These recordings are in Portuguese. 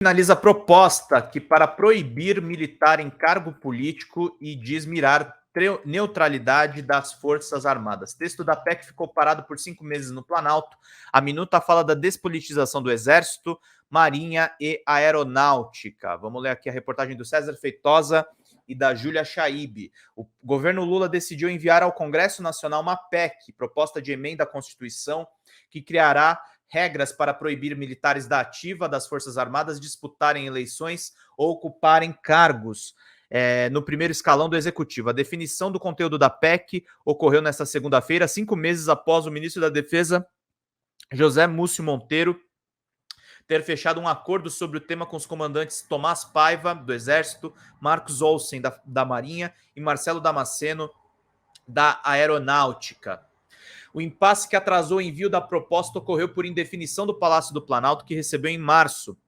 Finaliza a proposta que, para proibir militar em cargo político e diz mirar neutralidade das Forças Armadas. Texto da PEC ficou parado por 5 meses no Planalto. A minuta fala da despolitização do Exército, Marinha e Aeronáutica. Vamos ler aqui a reportagem do César Feitosa e da Júlia Chaib. O governo Lula decidiu enviar ao Congresso Nacional uma PEC, proposta de emenda à Constituição, que criará regras para proibir militares da ativa das Forças Armadas disputarem eleições ou ocuparem cargos no primeiro escalão do Executivo. A definição do conteúdo da PEC ocorreu nesta segunda-feira, 5 meses após o ministro da Defesa, José Múcio Monteiro, ter fechado um acordo sobre o tema com os comandantes Tomás Paiva, do Exército, Marcos Olsen, da Marinha, e Marcelo Damasceno, da Aeronáutica. O impasse que atrasou o envio da proposta ocorreu por indefinição do Palácio do Planalto, que recebeu em março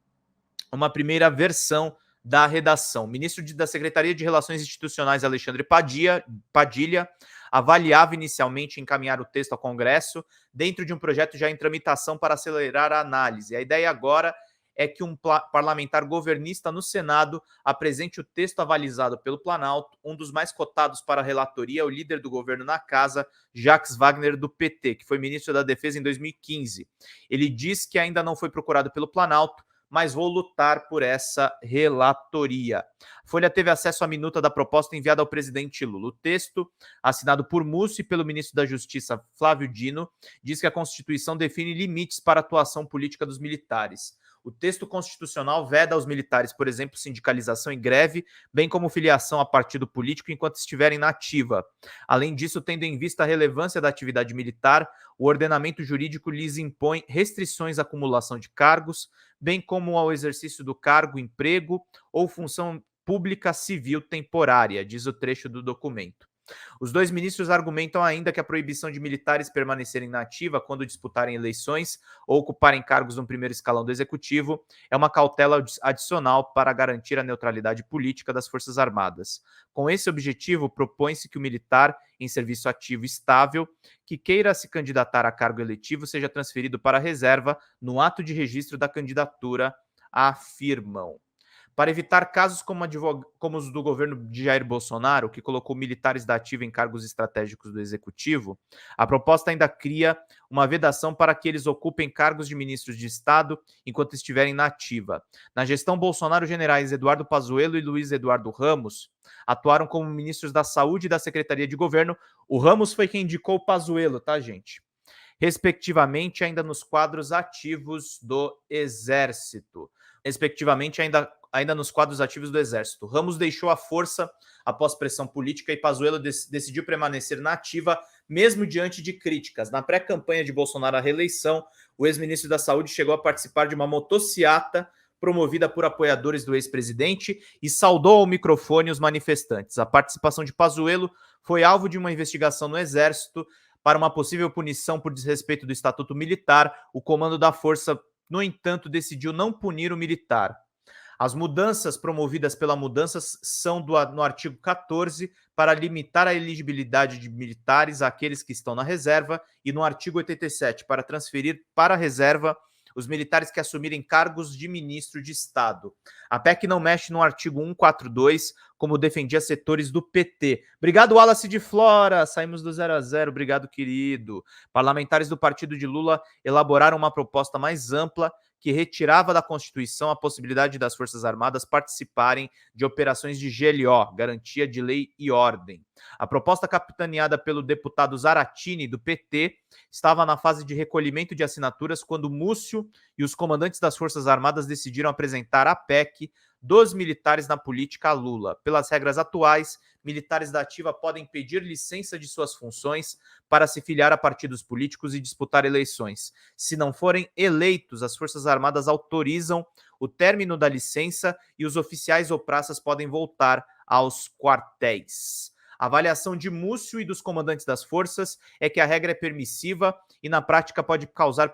uma primeira versão da redação. O ministro da Secretaria de Relações Institucionais, Alexandre Padilha, avaliava inicialmente encaminhar o texto ao Congresso dentro de um projeto já em tramitação para acelerar a análise. A ideia agora é que um parlamentar governista no Senado apresente o texto avalizado pelo Planalto. Um dos mais cotados para a relatoria é o líder do governo na casa, Jacques Wagner, do PT, que foi ministro da Defesa em 2015. Ele diz que ainda não foi procurado pelo Planalto, mas vou lutar por essa relatoria. A Folha teve acesso à minuta da proposta enviada ao presidente Lula. O texto, assinado por Múcio e pelo ministro da Justiça, Flávio Dino, diz que a Constituição define limites para a atuação política dos militares. O texto constitucional veda aos militares, por exemplo, sindicalização e greve, bem como filiação a partido político enquanto estiverem na ativa. Além disso, tendo em vista a relevância da atividade militar, o ordenamento jurídico lhes impõe restrições à acumulação de cargos, bem como ao exercício do cargo, emprego ou função pública civil temporária, diz o trecho do documento. Os dois ministros argumentam ainda que a proibição de militares permanecerem na ativa quando disputarem eleições ou ocuparem cargos no primeiro escalão do Executivo é uma cautela adicional para garantir a neutralidade política das Forças Armadas. Com esse objetivo, propõe-se que o militar em serviço ativo estável que queira se candidatar a cargo eletivo seja transferido para a reserva no ato de registro da candidatura, afirmam. Para evitar casos como os do governo de Jair Bolsonaro, que colocou militares da ativa em cargos estratégicos do Executivo, a proposta ainda cria uma vedação para que eles ocupem cargos de ministros de Estado enquanto estiverem na ativa. Na gestão Bolsonaro, generais Eduardo Pazuello e Luiz Eduardo Ramos atuaram como ministros da Saúde e da Secretaria de Governo. O Ramos foi quem indicou o Pazuello, tá, gente? Respectivamente, ainda nos quadros ativos do Exército. Ainda nos quadros ativos do Exército. Ramos deixou a força após pressão política e Pazuello decidiu permanecer na ativa, mesmo diante de críticas. Na pré-campanha de Bolsonaro à reeleição, o ex-ministro da Saúde chegou a participar de uma motociata promovida por apoiadores do ex-presidente e saudou ao microfone os manifestantes. A participação de Pazuello foi alvo de uma investigação no Exército para uma possível punição por desrespeito do Estatuto Militar. O comando da força, no entanto, decidiu não punir o militar. As mudanças promovidas pela mudanças são no artigo 14 para limitar a elegibilidade de militares àqueles que estão na reserva e no artigo 87 para transferir para a reserva os militares que assumirem cargos de ministro de Estado. A PEC não mexe no artigo 142, como defendia setores do PT. Obrigado, Wallace de Flora. Saímos do 0-0. Obrigado, querido. Parlamentares do partido de Lula elaboraram uma proposta mais ampla que retirava da Constituição a possibilidade das Forças Armadas participarem de operações de GLO, Garantia de Lei e Ordem. A proposta, capitaneada pelo deputado Zaratini, do PT, estava na fase de recolhimento de assinaturas quando Múcio e os comandantes das Forças Armadas decidiram apresentar a PEC dos militares na política a Lula. Pelas regras atuais, militares da ativa podem pedir licença de suas funções para se filiar a partidos políticos e disputar eleições. Se não forem eleitos, as Forças Armadas autorizam o término da licença e os oficiais ou praças podem voltar aos quartéis. A avaliação de Múcio e dos comandantes das forças é que a regra é permissiva e, na prática, pode causar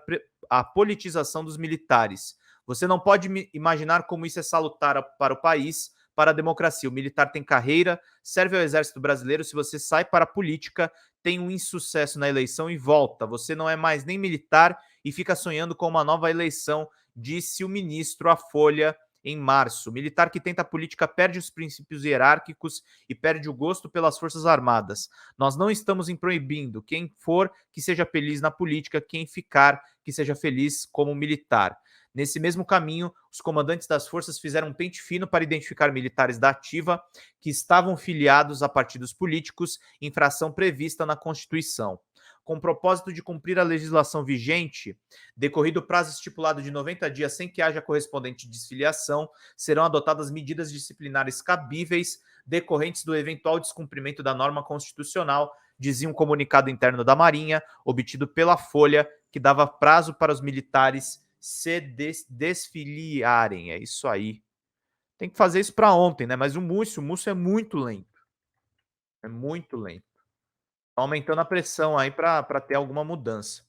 a politização dos militares. Você não pode imaginar como isso é salutar para o país, para a democracia. O militar tem carreira, serve ao Exército Brasileiro. Se você sai para a política, tem um insucesso na eleição e volta. Você não é mais nem militar e fica sonhando com uma nova eleição, disse o ministro à Folha em março. Militar que tenta a política perde os princípios hierárquicos e perde o gosto pelas Forças Armadas. Nós não estamos em proibindo. Quem for, que seja feliz na política. Quem ficar, que seja feliz como militar. Nesse mesmo caminho, os comandantes das forças fizeram um pente fino para identificar militares da ativa que estavam filiados a partidos políticos, infração prevista na Constituição. Com o propósito de cumprir a legislação vigente, decorrido o prazo estipulado de 90 dias sem que haja correspondente desfiliação, serão adotadas medidas disciplinares cabíveis decorrentes do eventual descumprimento da norma constitucional, dizia um comunicado interno da Marinha, obtido pela Folha, que dava prazo para os militares se desfiliarem. É isso aí. Tem que fazer isso para ontem, né? Mas o Múcio é muito lento. É muito lento. Tá aumentando a pressão aí para ter alguma mudança.